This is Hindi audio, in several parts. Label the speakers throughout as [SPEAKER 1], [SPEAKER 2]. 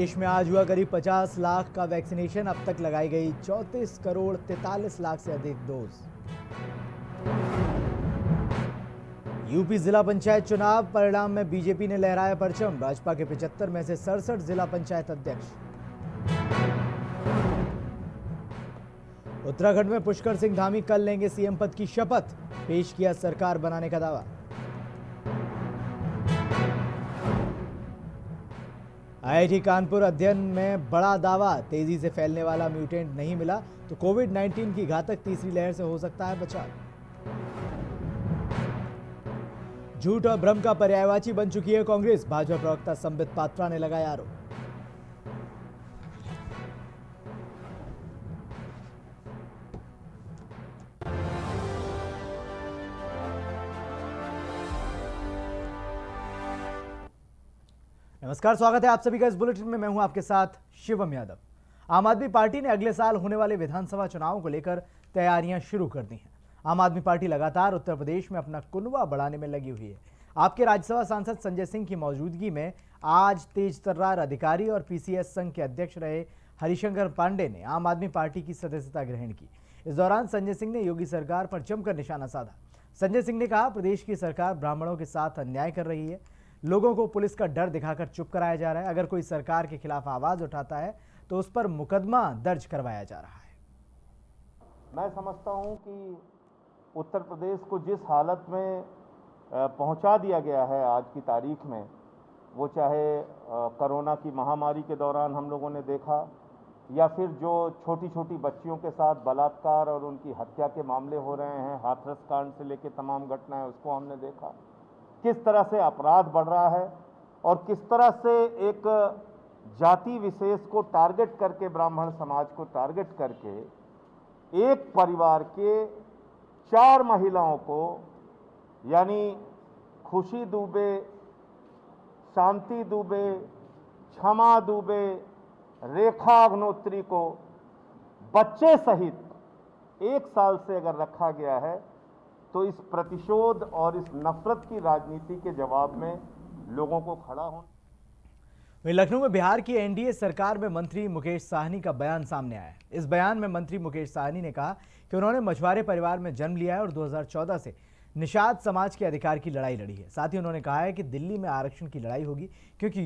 [SPEAKER 1] देश में आज हुआ करीब 50 लाख का वैक्सीनेशन। अब तक लगाई गई 34 करोड़ 43 लाख से अधिक डोज। यूपी जिला पंचायत चुनाव परिणाम में बीजेपी ने लहराया परचम। भाजपा के 75 में से 67 जिला पंचायत अध्यक्ष। उत्तराखंड में पुष्कर सिंह धामी कल लेंगे सीएम पद की शपथ। पेश किया सरकार बनाने का दावा। आईआईटी कानपुर अध्ययन में बड़ा दावा। तेजी से फैलने वाला म्यूटेंट नहीं मिला तो कोविड-19 की घातक तीसरी लहर से हो सकता है बचाव। झूठ और भ्रम का पर्यायवाची बन चुकी है कांग्रेस। भाजपा प्रवक्ता संबित पात्रा ने लगाया आरोप। नमस्कार, स्वागत है आप सभी का इस बुलेटिन में। मैं हूं आपके साथ शिवम यादव। आम आदमी पार्टी ने अगले साल होने वाले विधानसभा चुनावों को लेकर तैयारियां शुरू कर दी हैं। आम आदमी पार्टी लगातार उत्तर प्रदेश में अपना कुनबा बढ़ाने में लगी हुई है। आपके राज्यसभा सांसद संजय सिंह की मौजूदगी में आज तेज तर्रार अधिकारी और पीसीएस संघ के अध्यक्ष रहे हरिशंकर पांडे ने आम आदमी पार्टी की सदस्यता ग्रहण की। इस दौरान संजय सिंह ने योगी सरकार पर जमकर निशाना साधा। संजय सिंह ने कहा, प्रदेश की सरकार ब्राह्मणों के साथ अन्याय कर रही है। लोगों को पुलिस का डर दिखाकर चुप कराया जा रहा है। अगर कोई सरकार के खिलाफ आवाज उठाता है तो उस पर मुकदमा दर्ज करवाया जा रहा है।
[SPEAKER 2] मैं समझता हूं कि उत्तर प्रदेश को जिस हालत में पहुंचा दिया गया है आज की तारीख में, वो चाहे कोरोना की महामारी के दौरान हम लोगों ने देखा, या फिर जो छोटी छोटी बच्चियों के साथ बलात्कार और उनकी हत्या के मामले हो रहे हैं, हाथरस कांड से लेकर तमाम घटनाएं, उसको हमने देखा किस तरह से अपराध बढ़ रहा है और किस तरह से एक जाति विशेष को टारगेट करके, ब्राह्मण समाज को टारगेट करके एक परिवार के 4 महिलाओं को, यानी खुशी दुबे, शांति दुबे, क्षमा दुबे, रेखा अग्नोत्री को बच्चे सहित 1 साल से अगर रखा गया है तो इस प्रतिशोध और इस नफरत की राजनीति के जवाब में लोगों को खड़ा होना।
[SPEAKER 1] वहीं लखनऊ में बिहार की एनडीए सरकार में मंत्री मुकेश साहनी का बयान सामने आया है। इस बयान में मंत्री मुकेश साहनी ने कहा कि उन्होंने मछुआरे परिवार में जन्म लिया है और 2014 से निषाद समाज के अधिकार की लड़ाई लड़ी है। साथ ही उन्होंने कहा है कि दिल्ली में आरक्षण की लड़ाई होगी, क्योंकि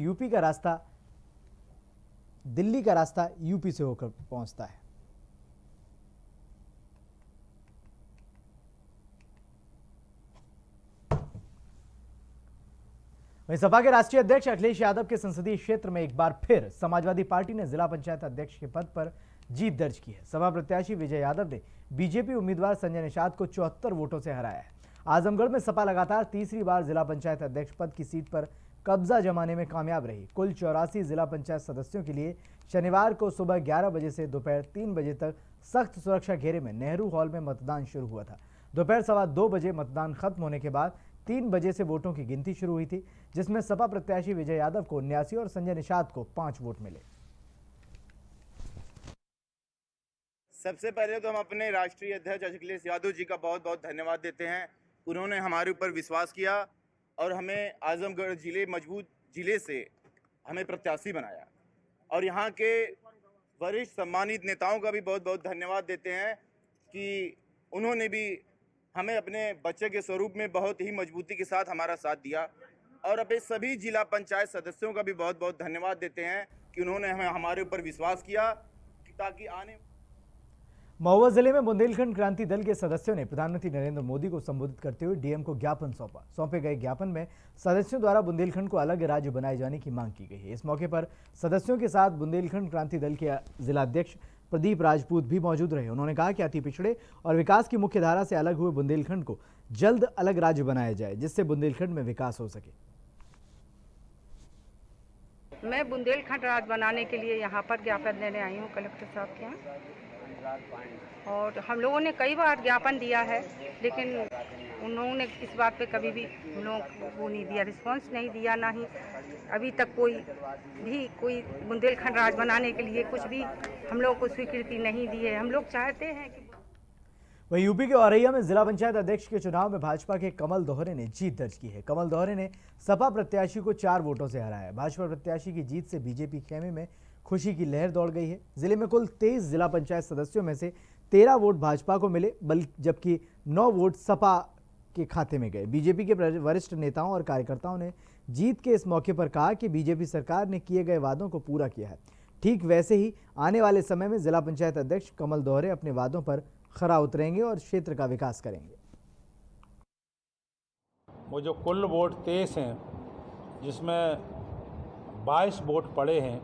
[SPEAKER 1] दिल्ली का रास्ता यूपी से होकर पहुंचता है। वहीं सपा के राष्ट्रीय अध्यक्ष अखिलेश यादव के संसदीय क्षेत्र में एक बार फिर समाजवादी पार्टी ने जिला पंचायत अध्यक्ष के पद पर जीत दर्ज की है। सपा प्रत्याशी विजय यादव ने बीजेपी उम्मीदवार संजय निषाद को 74 वोटों से हराया है। आजमगढ़ में सपा लगातार तीसरी बार जिला पंचायत अध्यक्ष पद की सीट पर कब्जा जमाने में कामयाब रही। कुल 84 जिला पंचायत सदस्यों के लिए शनिवार को सुबह 11 बजे से दोपहर 3 बजे तक सख्त सुरक्षा घेरे में नेहरू हॉल में मतदान शुरू हुआ था। दोपहर 2:15 बजे मतदान खत्म होने के बाद 3 बजे से वोटों की गिनती शुरू हुई थी, जिसमें सपा प्रत्याशी विजय यादव को 79 और संजय निषाद को 5 वोट मिले।
[SPEAKER 3] सबसे पहले तो हम अपने राष्ट्रीय अध्यक्ष अखिलेश यादव जी का बहुत बहुत धन्यवाद देते हैं। उन्होंने हमारे ऊपर विश्वास किया और हमें आजमगढ़ जिले, मजबूत जिले से हमें प्रत्याशी बनाया। और यहाँ के वरिष्ठ सम्मानित नेताओं का भी बहुत बहुत धन्यवाद देते हैं कि उन्होंने भी हमें अपने बच्चे के स्वरूप में बहुत ही मजबूती के साथ हमारा साथ दिया। और अपने सभी जिला पंचायत सदस्यों का भी बहुत बहुत धन्यवाद देते हैं कि उन्होंने हमारे ऊपर विश्वास किया ताकि आने।
[SPEAKER 1] महुआ जिले में बुंदेलखंड क्रांति दल के सदस्यों ने प्रधानमंत्री नरेंद्र मोदी को संबोधित करते हुए डीएम को ज्ञापन सौंपा। सौंपे गए ज्ञापन में सदस्यों द्वारा बुंदेलखंड को अलग राज्य बनाए जाने की मांग की गई है। इस मौके पर सदस्यों के साथ बुंदेलखंड क्रांति दल के जिलाध्यक्ष प्रदीप राजपूत भी मौजूद रहे। उन्होंने कहा कि अति पिछड़े और विकास की मुख्य धारा से अलग हुए बुंदेलखंड को जल्द अलग राज्य बनाया जाए, जिससे बुंदेलखंड में विकास हो सके।
[SPEAKER 4] मैं बुंदेलखंड राज्य बनाने के लिए यहाँ पर ज्ञापन देने आई हूँ कलेक्टर साहब के यहाँ, और हम लोगों ने कई बार ज्ञापन दिया है, लेकिन उन्होंने इस बात पे कभी भी हम लोगों को वो नहीं दिया, रिस्पांस नहीं दिया। ना ही अभी तक कोई बुंदेलखंड राज्य बनाने के लिए कुछ भी हम लोगों को स्वीकृति नहीं दी है। हम लोग चाहते हैं कि
[SPEAKER 1] वहीं यूपी के औरैया में जिला पंचायत अध्यक्ष के चुनाव में भाजपा के कमल दोहरे ने जीत दर्ज की है। कमल दोहरे ने सपा प्रत्याशी को 4 वोटों से हराया। भाजपा प्रत्याशी की जीत से बीजेपी खेमे में खुशी की लहर दौड़ गई है। जिले में कुल 23 जिला पंचायत सदस्यों में से 13 वोट भाजपा को मिले, जबकि 9 वोट सपा के खाते में गए। बीजेपी के वरिष्ठ नेताओं और कार्यकर्ताओं ने जीत के इस मौके पर कहा कि बीजेपी सरकार ने किए गए वादों को पूरा किया है। ठीक वैसे ही आने वाले समय में जिला पंचायत अध्यक्ष कमल दोहरे अपने वादों पर खरा उतरेंगे और क्षेत्र का विकास करेंगे।
[SPEAKER 5] वो जो कुल वोट 23 हैं, जिसमें 22 वोट पड़े हैं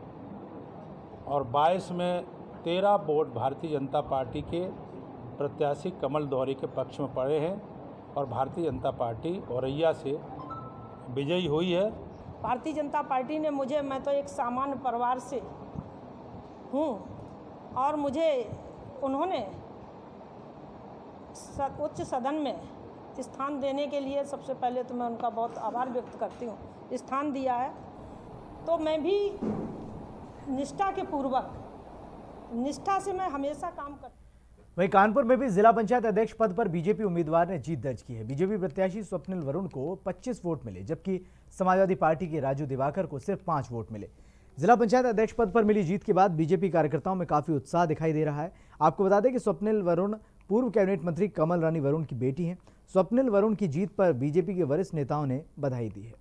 [SPEAKER 5] और 22 में 13 वोट भारतीय जनता पार्टी के प्रत्याशी कमल दोहरे के पक्ष में पड़े हैं और भारतीय जनता पार्टी औरैया से विजयी हुई है।
[SPEAKER 6] भारतीय जनता पार्टी ने मुझे, मैं तो एक सामान्य परिवार से हूँ और मुझे उन्होंने उच्च सदन में स्थान देने के लिए सबसे पहले तो मैं उनका बहुत आभार व्यक्त करती हूँ। स्थान दिया है तो मैं भी निष्ठा के पूर्वक, निष्ठा से मैं हमेशा काम करती हूँ।
[SPEAKER 1] वहीं कानपुर में भी जिला पंचायत अध्यक्ष पद पर बीजेपी उम्मीदवार ने जीत दर्ज की है। बीजेपी प्रत्याशी स्वप्निल वरुण को 25 वोट मिले, जबकि समाजवादी पार्टी के राजू दिवाकर को सिर्फ 5 वोट मिले। जिला पंचायत अध्यक्ष पद पर मिली जीत के बाद बीजेपी कार्यकर्ताओं में काफी उत्साह दिखाई दे रहा है। आपको बता दें कि स्वप्निल वरुण पूर्व कैबिनेट मंत्री कमल रानी वरुण की बेटी हैं। स्वप्निल वरुण की जीत पर बीजेपी के वरिष्ठ नेताओं ने बधाई दी है।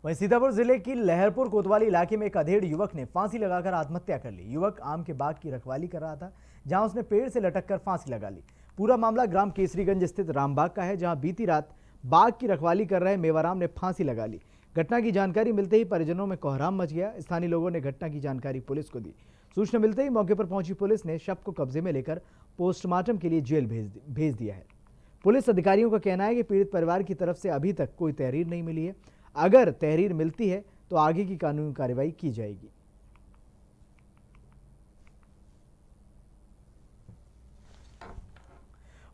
[SPEAKER 1] वहीं सीतापुर जिले की लहरपुर कोतवाली इलाके में एक अधेड़ युवक ने फांसी लगाकर आत्महत्या कर ली। युवक आम के बाग की रखवाली कर रहा था, जहां उसने पेड़ से लटककर फांसी लगा ली। पूरा मामला ग्राम केसरीगंज स्थित रामबाग का है, जहां बीती रात बाग की रखवाली कर रहे मेवाराम ने फांसी लगा ली। घटना की जानकारी मिलते ही परिजनों में कोहराम मच गया। स्थानीय लोगों ने घटना की जानकारी पुलिस को दी। सूचना मिलते ही मौके पर पहुंची पुलिस ने शव को कब्जे में लेकर पोस्टमार्टम के लिए जेल भेज दिया है। पुलिस अधिकारियों का कहना है कि पीड़ित परिवार की तरफ से अभी तक कोई तहरीर नहीं मिली है। अगर तहरीर मिलती है तो आगे की कानूनी कार्रवाई की जाएगी।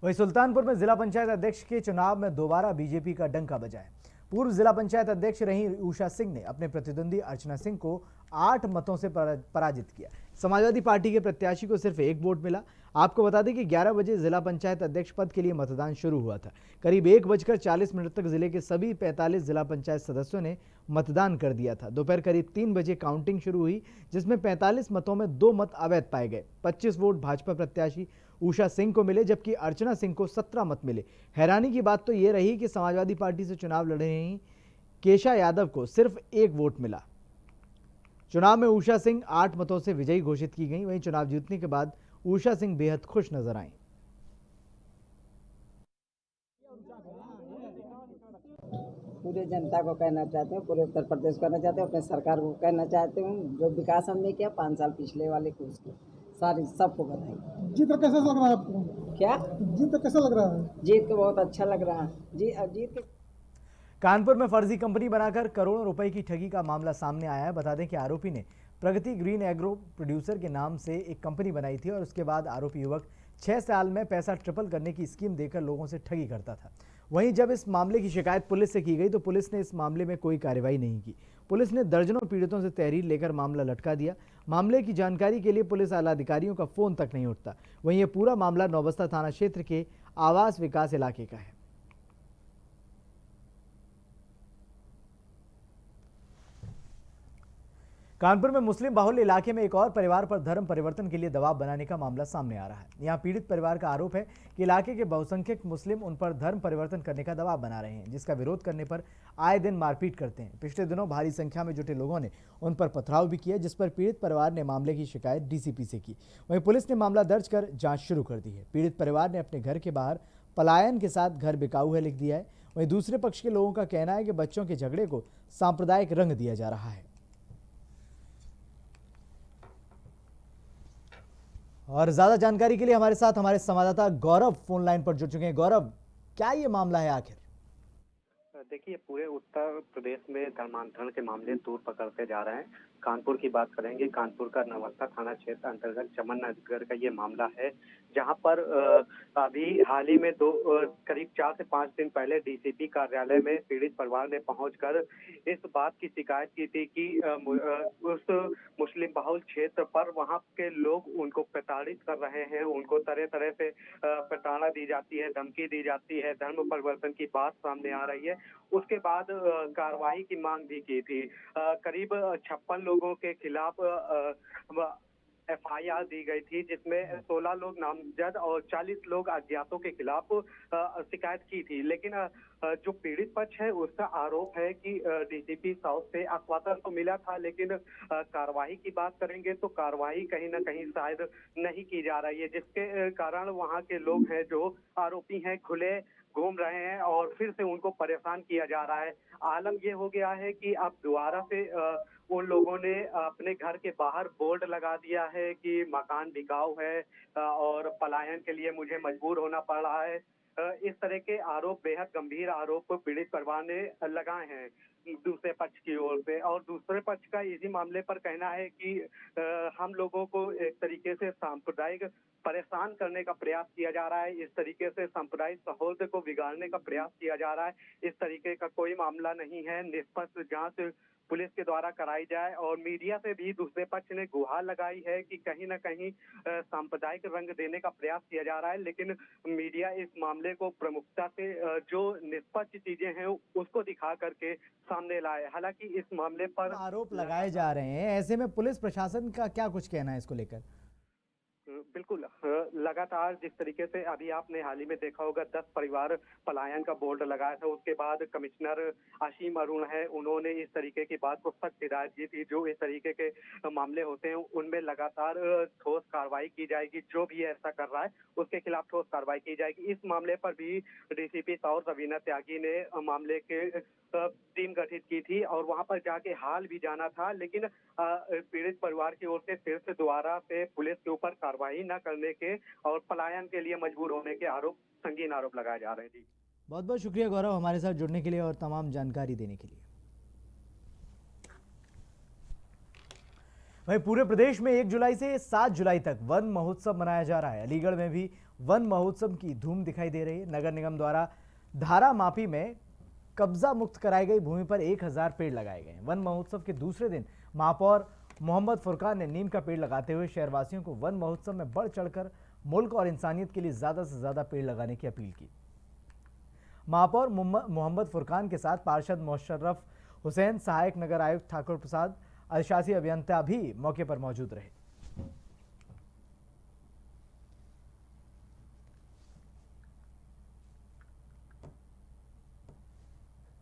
[SPEAKER 1] वहीं सुल्तानपुर में जिला पंचायत अध्यक्ष के चुनाव में दोबारा बीजेपी का डंका बजा है। पूर्व जिला पंचायत अध्यक्ष रही उषा सिंह ने अपने प्रतिद्वंदी अर्चना सिंह को 8 मतों से पराजित किया। समाजवादी पार्टी के प्रत्याशी को सिर्फ 1 वोट मिला। आपको बता दें कि 11 बजे जिला पंचायत अध्यक्ष पद के लिए मतदान शुरू हुआ था। करीब 1:40 तक जिले के सभी 45 जिला पंचायत सदस्यों ने मतदान कर दिया था। दोपहर करीब 3 बजे काउंटिंग शुरू हुई, जिसमें 45 मतों में 2 मत अवैध पाए गए। 25 वोट भाजपा प्रत्याशी उषा सिंह को मिले, जबकि अर्चना सिंह को 17 मत मिले। हैरानी की बात तो ये रही कि समाजवादी पार्टी से चुनाव लड़ रही केशा यादव को सिर्फ 1 वोट मिला। चुनाव में उषा सिंह 8 मतों से विजयी घोषित की गई। वहीं चुनाव जीतने के बाद उषा सिंह बेहद खुश नजर आईं।
[SPEAKER 7] पूरे जनता को कहना चाहते हूँ, पूरे उत्तर प्रदेश को कहना चाहते हूँ, अपने सरकार को कहना चाहते हूँ, जो विकास हमने किया 5 साल पिछले वाले को, उसको सारी सबको बधाई।
[SPEAKER 8] जीत का कैसा लग रहा है आपको?
[SPEAKER 7] क्या
[SPEAKER 8] जीत का कैसा लग रहा है?
[SPEAKER 7] जीत को बहुत अच्छा लग रहा है। जीत के
[SPEAKER 1] कानपुर में फर्जी कंपनी बनाकर करोड़ों रुपए की ठगी का मामला सामने आया है। बता दें कि आरोपी ने प्रगति ग्रीन एग्रो प्रोड्यूसर के नाम से एक कंपनी बनाई थी और उसके बाद आरोपी युवक 6 साल में पैसा ट्रिपल करने की स्कीम देकर लोगों से ठगी करता था। वहीं जब इस मामले की शिकायत पुलिस से की गई तो पुलिस ने इस मामले में कोई कार्रवाई नहीं की। पुलिस ने दर्जनों पीड़ितों से तहरीर लेकर मामला लटका दिया। मामले की जानकारी के लिए पुलिस आला अधिकारियों का फोन तक नहीं उठता। वहीं यह पूरा मामला नौबस्ता थाना क्षेत्र के आवास विकास इलाके का है। कानपुर में मुस्लिम बाहुल्य इलाके में एक और परिवार पर धर्म परिवर्तन के लिए दबाव बनाने का मामला सामने आ रहा है। यहां पीड़ित परिवार का आरोप है कि इलाके के बहुसंख्यक मुस्लिम उन पर धर्म परिवर्तन करने का दबाव बना रहे हैं, जिसका विरोध करने पर आए दिन मारपीट करते हैं। पिछले दिनों भारी संख्या में जुटे लोगों ने उन पर पथराव भी किया, जिस पर पीड़ित परिवार ने मामले की शिकायत डीसीपी से की। वहीं पुलिस ने मामला दर्ज कर जाँच शुरू कर दी है। पीड़ित परिवार ने अपने घर के बाहर पलायन के साथ घर बिकाऊ है लिख दिया है। वहीं दूसरे पक्ष के लोगों का कहना है कि बच्चों के झगड़े को सांप्रदायिक रंग दिया जा रहा है। और ज्यादा जानकारी के लिए हमारे साथ हमारे संवाददाता गौरव फोन लाइन पर जुड़ चुके हैं। गौरव, क्या ये मामला है आखिर?
[SPEAKER 9] देखिए, पूरे उत्तर प्रदेश में धर्मांतरण के मामले दूर पकड़ते जा रहे हैं। कानपुर की बात करेंगे। कानपुर का नवस्ता थाना क्षेत्र अंतर्गत चमन नगर का ये मामला है, जहां पर अभी हाल ही में करीब 4 से 5 दिन पहले डीसीपी कार्यालय में पीड़ित परिवार ने पहुंचकर इस बात की शिकायत की थी कि उस मुस्लिम बहुल क्षेत्र पर वहां के लोग उनको प्रताड़ित कर रहे हैं, उनको तरह तरह से प्रताड़ना दी जाती है, धमकी दी जाती है, धर्म परिवर्तन की बात सामने आ रही है। उसके बाद कार्रवाई की मांग भी की थी। करीब 56 लोगों के खिलाफ FIR दी गई थी, जिसमें 16 लोग नामजद और 40 लोग अज्ञातों के खिलाफ शिकायत की थी। लेकिन जो पीड़ित पक्ष है उसका आरोप है कि डीसीपी साउथ से आश्वासन तो मिला था, लेकिन कार्रवाई की बात करेंगे तो कार्रवाई कहीं ना कहीं शायद नहीं की जा रही है, जिसके कारण वहां के लोग हैं जो आरोपी हैं खुले घूम रहे हैं और फिर से उनको परेशान किया जा रहा है। आलम ये हो गया है कि अब दोबारा से उन लोगों ने अपने घर के बाहर बोर्ड लगा दिया है कि मकान बिकाऊ है और पलायन के लिए मुझे मजबूर होना पड़ रहा है। इस तरह के आरोप, बेहद गंभीर आरोप पीड़ित परिवार ने लगाए हैं दूसरे पक्ष की ओर से। और दूसरे पक्ष का इसी मामले पर कहना है कि हम लोगों को एक तरीके से सांप्रदायिक परेशान करने का प्रयास किया जा रहा है, इस तरीके से सांप्रदायिक सौहार्द को बिगाड़ने का प्रयास किया जा रहा है। इस तरीके का कोई मामला नहीं है, निष्पक्ष जांच पुलिस के द्वारा कराई जाए। और मीडिया से भी दूसरे पक्ष ने गुहार लगाई है कि कहीं ना कहीं सांप्रदायिक रंग देने का प्रयास किया जा रहा है, लेकिन मीडिया इस मामले को प्रमुखता से जो निष्पक्ष चीजें हैं उसको दिखा करके सामने लाए। हालांकि इस मामले पर
[SPEAKER 1] आरोप लगाए जा रहे हैं, ऐसे में पुलिस प्रशासन का क्या कुछ कहना है इसको लेकर?
[SPEAKER 9] बिल्कुल, लगातार जिस तरीके से अभी आपने हाल ही में देखा होगा 10 परिवार पलायन का बोर्ड लगाया था, उसके बाद कमिश्नर असीम अरुण है, उन्होंने इस तरीके की बात को सख्त हिदायत दी थी। जो इस तरीके के मामले होते हैं उनमें लगातार ठोस कार्रवाई की जाएगी, जो भी ऐसा कर रहा है उसके खिलाफ ठोस कार्रवाई की जाएगी। इस मामले पर भी डीसीपी साउथ रवीना त्यागी ने मामले के टीम गठित की थी और वहां पर जाके हाल भी जाना था, लेकिन पीड़ित परिवार की ओर से फिर से दोबारा से पुलिस के ऊपर कार्रवाई न करने के और पलायन के लिए मजबूर होने के संगीन आरोप लगाए जा रहे हैं। जी,
[SPEAKER 1] बहुत बहुत शुक्रिया गौरव हमारे साथ जुड़ने के लिए और तमाम जानकारी देने के लिए। वहीं पूरे प्रदेश में 1 जुलाई से 7 जुलाई तक वन महोत्सव मनाया जा रहा है। अलीगढ़ में भी वन महोत्सव की धूम दिखाई दे रही है। नगर निगम द्वारा धारा मापी में कब्जा मुक्त कराई गई भूमि पर 1000 पेड़ लगाए गए। वन महोत्सव के दूसरे दिन महापौर मोहम्मद फुरकान ने नीम का पेड़ लगाते हुए शहरवासियों को वन महोत्सव में बढ़ चढ़कर मुल्क और इंसानियत के लिए ज्यादा से ज्यादा पेड़ लगाने की अपील की। महापौर मोहम्मद फुरकान के साथ पार्षद मोशर्रफ हुसैन, सहायक नगर आयुक्त ठाकुर प्रसाद, अधिशासी अभियंता भी मौके पर मौजूद रहे।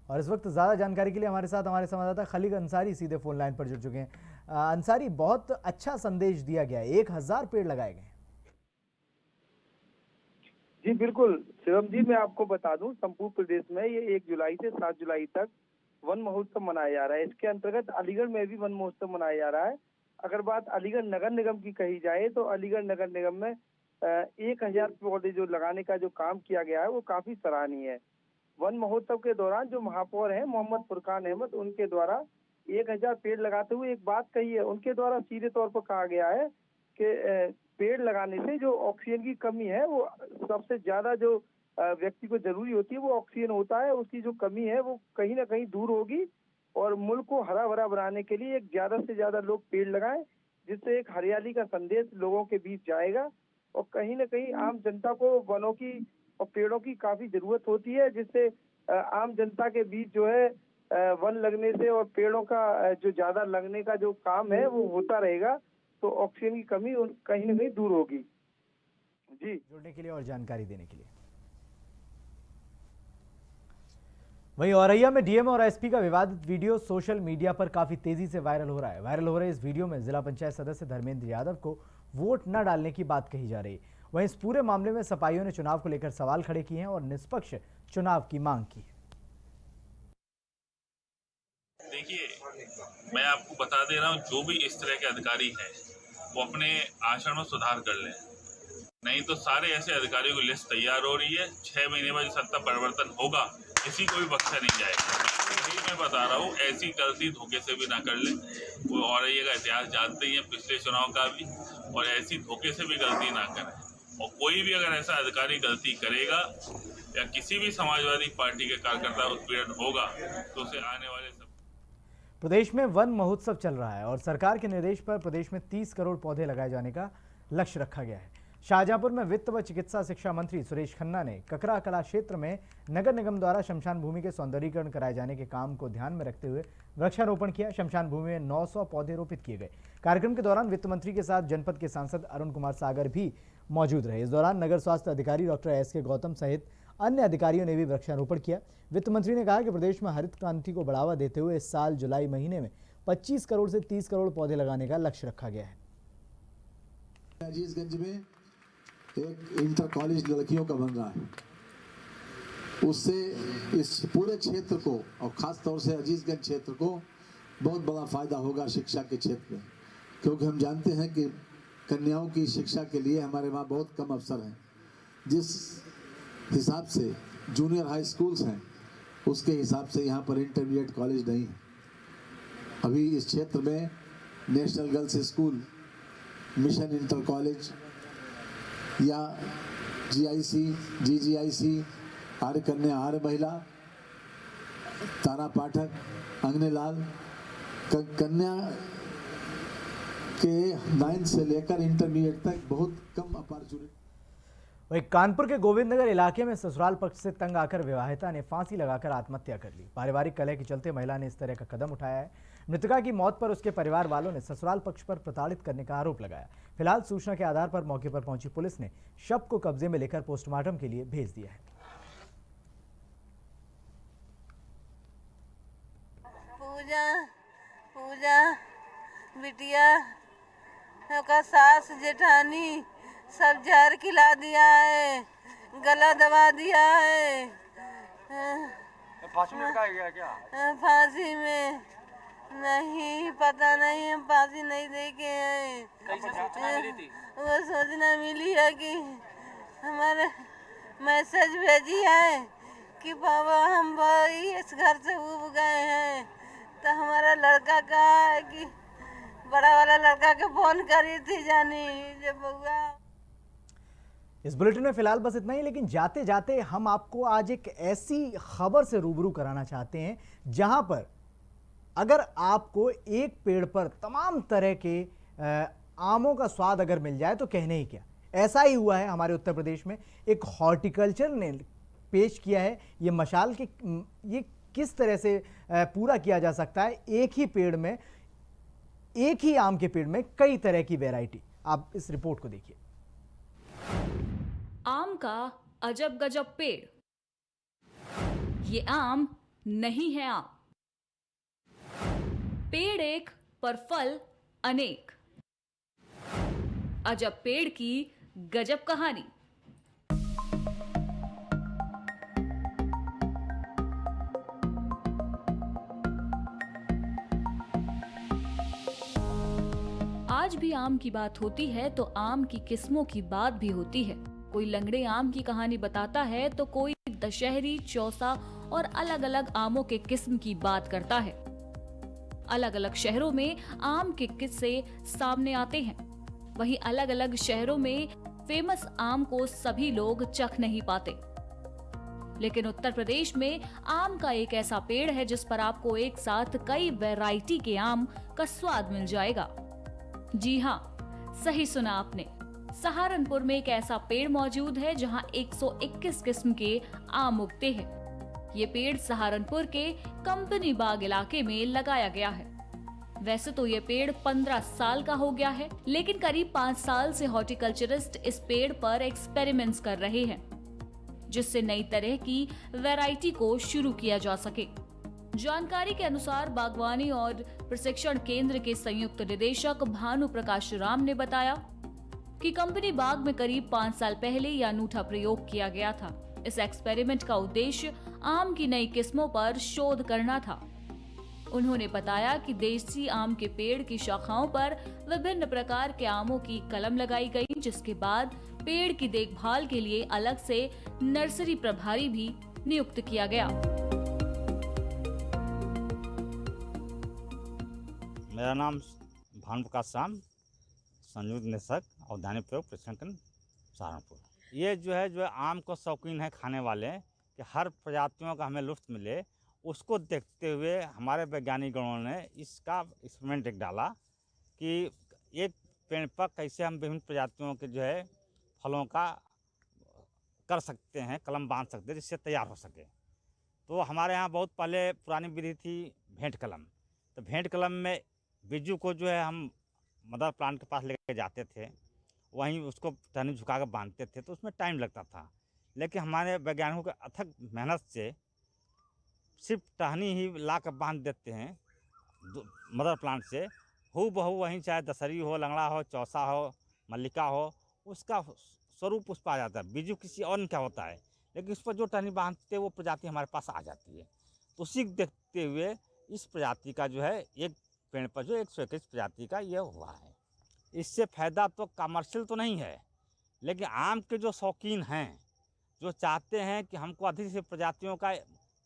[SPEAKER 1] और इस वक्त ज़्यादा जानकारी के लिए हमारे साथ हमारे संवाददाता खलीग अंसारी सीधे फोन लाइन पर जुड़ चुके हैं। अंसारी, बहुत अच्छा संदेश दिया गया है, 1000 पेड़ लगाए गए।
[SPEAKER 10] जी बिल्कुल शिवम जी, मैं आपको बता दूं संपूर्ण प्रदेश में ये 1 जुलाई से 7 जुलाई तक वन महोत्सव मनाया जा रहा है। इसके अंतर्गत अलीगढ़ में भी वन महोत्सव मनाया जा रहा है। अगर बात अलीगढ़ नगर निगम की कही जाए तो अलीगढ़ नगर निगम में 1000 पौधे जो लगाने का जो काम किया गया है वो काफी सराहनीय है। वन महोत्सव के दौरान जो महापौर हैं मोहम्मद फुरकान अहमद, उनके द्वारा 1000 पेड़ लगाते हुए एक बात कही है। उनके द्वारा सीधे तौर पर कहा गया है कि पेड़ लगाने से जो ऑक्सीजन की कमी है वो सबसे ज्यादा जो व्यक्ति को जरूरी होती है वो ऑक्सीजन होता है, उसकी जो कमी है वो कहीं ना कहीं दूर होगी और मुल्क को हरा भरा बनाने के लिए एक ज्यादा से ज्यादा लोग पेड़ लगाएं, जिससे एक हरियाली का संदेश लोगों के बीच जाएगा। और कहीं ना कहीं आम जनता को वनों की और पेड़ों की काफी जरूरत होती है, जिससे आम जनता के बीच जो है वन लगने से और पेड़ों का जो ज्यादा लगने का जो काम है वो होता रहेगा, तो ऑक्सीजन की कमी कहीं ना कहीं दूर होगी। जी,
[SPEAKER 1] जुड़ने के लिए और जानकारी देने के लिए। वहीं औरैया में डीएम और एसपी का विवादित वीडियो सोशल मीडिया पर काफी तेजी से वायरल हो रहा है। वायरल हो रहे इस वीडियो में जिला पंचायत सदस्य धर्मेंद्र यादव को वोट न डालने की बात कही जा रही है। वहीं इस पूरे मामले में सपाइयों ने चुनाव को लेकर सवाल खड़े किए हैं और निष्पक्ष चुनाव की मांग की है।
[SPEAKER 11] देखिए, मैं आपको बता दे रहा हूं, जो भी इस तरह के अधिकारी हैं वो अपने आचरण में सुधार कर लें, नहीं तो सारे ऐसे अधिकारियों की लिस्ट तैयार हो रही है। 6 महीने बाद सत्ता परिवर्तन होगा, किसी को भी बख्शा नहीं जाएगा। यही मैं बता रहा हूँ, ऐसी गलती धोखे से भी ना कर ले। कोई और ये का इतिहास जानते ही हैं पिछले चुनाव का भी, और ऐसी धोखे से भी गलती ना करें। और कोई भी अगर ऐसा अधिकारी गलती करेगा या किसी भी समाजवादी पार्टी के कार्यकर्ता उत्पीड़न होगा तो उसे आने वाले
[SPEAKER 1] प्रदेश में वन महोत्सव चल रहा है और सरकार के निर्देश पर प्रदेश में 30 करोड़ पौधे लगाए जाने का लक्ष्य रखा गया है। शाहजहांपुर में वित्त व चिकित्सा शिक्षा मंत्री सुरेश खन्ना ने ककरा कला क्षेत्र में नगर निगम द्वारा शमशान भूमि के सौंदर्यीकरण कराए जाने के काम को ध्यान में रखते हुए वृक्षारोपण किया। शमशान भूमि में 900 पौधे रोपित किए गए। कार्यक्रम के दौरान वित्त मंत्री के साथ जनपद के सांसद अरुण कुमार सागर भी मौजूद रहे। इस दौरान नगर स्वास्थ्य अधिकारी डॉक्टर SK गौतम सहित अन्य अधिकारियों ने भी वृक्षारोपण किया। वित्त मंत्री ने कहा कि प्रदेश में हरित क्रांति को बढ़ावा देते हुए इस साल जुलाई महीने में 25 करोड़ से 30 करोड़ पौधे लगाने का लक्ष्य रखा गया है।
[SPEAKER 12] अजीजगंज में एक इंटर कॉलेज लड़कियों का बन रहा है, उससे इस पूरे क्षेत्र को और खास तौर से अजीजगंज क्षेत्र को बहुत बड़ा फायदा होगा शिक्षा के क्षेत्र में, क्योंकि हम जानते हैं कि कन्याओं की शिक्षा के लिए हमारे वहाँ बहुत कम अवसर हैं। जिस हिसाब से जूनियर हाई स्कूल्स हैं उसके हिसाब से यहाँ पर इंटरमीडिएट कॉलेज नहीं है। अभी इस क्षेत्र में national girls school, mission inter college या GIC, GGIC, आर्य कन्या, आर्य महिला, तारा पाठक, अंगनेलाल कन्या के 9 से लेकर इंटरमीडिएट तक बहुत कम अपॉर्चुनिटी।
[SPEAKER 1] वहीं कानपुर के गोविंदनगर इलाके में ससुराल पक्ष से तंग आकर विवाहिता ने फांसी लगाकर आत्महत्या कर ली। पारिवारिक कलह के चलते महिला ने इस तरह का कदम उठाया है। मृतका की मौत पर उसके परिवार वालों ने ससुराल पक्ष पर प्रताड़ित करने का आरोप लगाया। फिलहाल सूचना के आधार पर मौके पर पहुंची पुलिस ने शव को कब्जे में लेकर पोस्टमार्टम के लिए भेज दिया है।
[SPEAKER 13] पूजा बिटिया का सास जेठानी सब जहर खिला दिया है, गला दबा दिया है।
[SPEAKER 14] फांसी में लटकाया गया क्या?
[SPEAKER 13] फांसी में नहीं, पता नहीं, हम फांसी नहीं देखे हैं।
[SPEAKER 14] कैसे सूचना मिली थी?
[SPEAKER 13] वो सूचना मिली है कि हमारे मैसेज भेजी है कि बाबा हम इस घर से उब गए हैं, तो हमारा लड़का कहा है कि बड़ा वाला लड़का के फोन करी थी जानी जब बउआ।
[SPEAKER 1] इस बुलेटिन में फिलहाल बस इतना ही, लेकिन जाते जाते हम आपको आज एक ऐसी खबर से रूबरू कराना चाहते हैं जहां पर अगर आपको एक पेड़ पर तमाम तरह के आमों का स्वाद अगर मिल जाए तो कहने ही क्या। ऐसा ही हुआ है हमारे उत्तर प्रदेश में। एक हॉर्टिकल्चर ने पेश किया है ये मशाल कि ये किस तरह से पूरा किया जा सकता है एक ही पेड़ में, एक ही आम के पेड़ में कई तरह की वैरायटी। आप इस रिपोर्ट को देखिए।
[SPEAKER 15] आम का अजब गजब पेड़। ये आम नहीं है आम। पेड़ एक पर फल अनेक। अजब पेड़ की गजब कहानी। आज भी आम की बात होती है तो आम की किस्मों की बात भी होती है। कोई लंगड़े आम की कहानी बताता है तो कोई दशहरी, चौसा और अलग अलग आमों के किस्म की बात करता है। अलग अलग शहरों में आम के किस्से सामने आते हैं। वहीं अलग अलग शहरों में फेमस आम को सभी लोग चख नहीं पाते। लेकिन उत्तर प्रदेश में आम का एक ऐसा पेड़ है जिस पर आपको एक साथ कई वैरायटी के आम का स्वाद मिल जाएगा। जी हाँ, सही सुना आपने। सहारनपुर में एक ऐसा पेड़ मौजूद है जहां 121 किस्म के आम उगते हैं। ये पेड़ सहारनपुर के कंपनी बाग इलाके में लगाया गया है। वैसे तो ये पेड़ 15 साल का हो गया है, लेकिन करीब 5 साल से हॉर्टिकल्चरिस्ट इस पेड़ पर एक्सपेरिमेंट्स कर रहे हैं, जिससे नई तरह की वैरायटी को शुरू किया जा सके। जानकारी के अनुसार बागवानी और प्रशिक्षण केंद्र के संयुक्त निदेशक भानु प्रकाश राम ने बताया कि कंपनी बाग में करीब 5 साल पहले यह अनूठा प्रयोग किया गया था। इस एक्सपेरिमेंट का उद्देश्य आम की नई किस्मों पर शोध करना था। उन्होंने बताया कि देसी आम के पेड़ की शाखाओं पर विभिन्न प्रकार के आमों की कलम लगाई गई, जिसके बाद पेड़ की देखभाल के लिए अलग से नर्सरी प्रभारी भी नियुक्त किया गया।
[SPEAKER 16] मेरा नाम भानु प्रकाश राम, संयुक्त निदेशक अवधानी प्रयोग प्रशिक्षण सहारनपुर। ये जो है आम को शौकीन है खाने वाले कि हर प्रजातियों का हमें लुत्फ मिले, उसको देखते हुए हमारे वैज्ञानिकों ने इसका एक्सपेरिमेंट एक डाला कि एक पेड़ पर कैसे हम विभिन्न प्रजातियों के जो है फलों का कर सकते हैं, कलम बांध सकते हैं जिससे तैयार हो सके। तो हमारे यहाँ बहुत पहले पुरानी विधि थी भेंट कलम। तो भेंट कलम में बिज्जू को जो है हम मदर प्लांट के पास लेकर जाते थे, वहीं उसको टहनी झुका कर बांधते थे, तो उसमें टाइम लगता था। लेकिन हमारे वैज्ञानिकों के अथक मेहनत से सिर्फ टहनी ही ला कर बांध देते हैं मदर प्लांट से, हूबहू वहीं चाहे दशहरी हो, लंगड़ा हो, चौसा हो, मल्लिका हो, उसका स्वरूप उस पर आ जाता है। बिज्जू किसी और क्या होता है, लेकिन उस पर जो टहनी बांधते वो प्रजाति हमारे पास आ जाती है। तो उसी को देखते हुए इस प्रजाति का जो है एक पेड़ पर जो 121 प्रजाति का ये हुआ है। इससे फ़ायदा तो कमर्शियल तो नहीं है, लेकिन आम के जो शौकीन हैं, जो चाहते हैं कि हमको अधिक से प्रजातियों का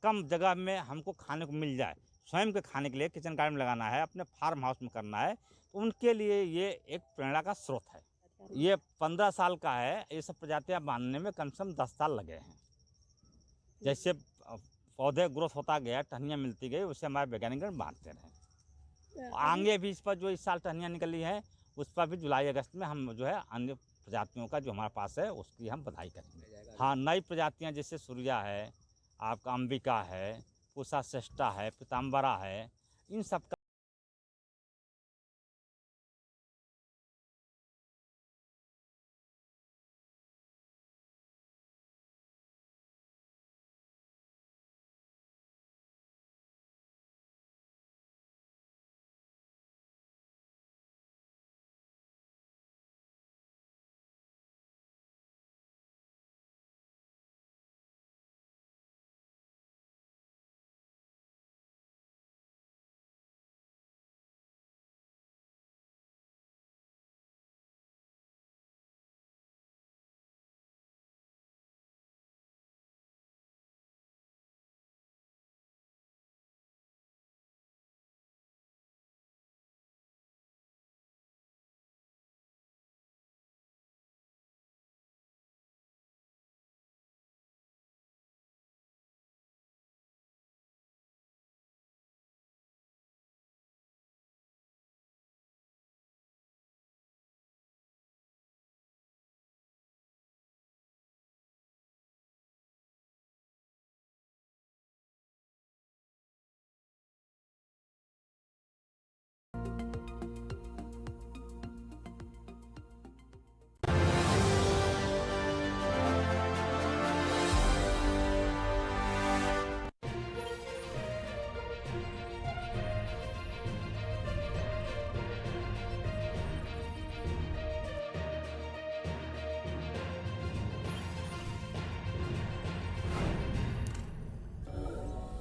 [SPEAKER 16] कम जगह में हमको खाने को मिल जाए, स्वयं के खाने के लिए किचन गार्डन में लगाना है, अपने फार्म हाउस में करना है, तो उनके लिए ये एक प्रेरणा का स्रोत है। ये 15 साल का है। ये सब प्रजातियाँ बांधने में कम से कम 10 साल लगे हैं। जैसे पौधे ग्रोथ होता गया, टहनियाँ मिलती गई, उससे हमारे वैज्ञानिक बांधते रहे। आगे भी इस पर जो इस साल टहनियाँ निकली हैं, उस पर भी जुलाई अगस्त में हम जो है अन्य प्रजातियों का जो हमारे पास है उसकी हम बधाई करेंगे। हाँ, नई प्रजातियाँ जैसे सूर्या है, आपका अंबिका है, पूसा श्रेष्ठा है, पीताम्बरा है, इन सब का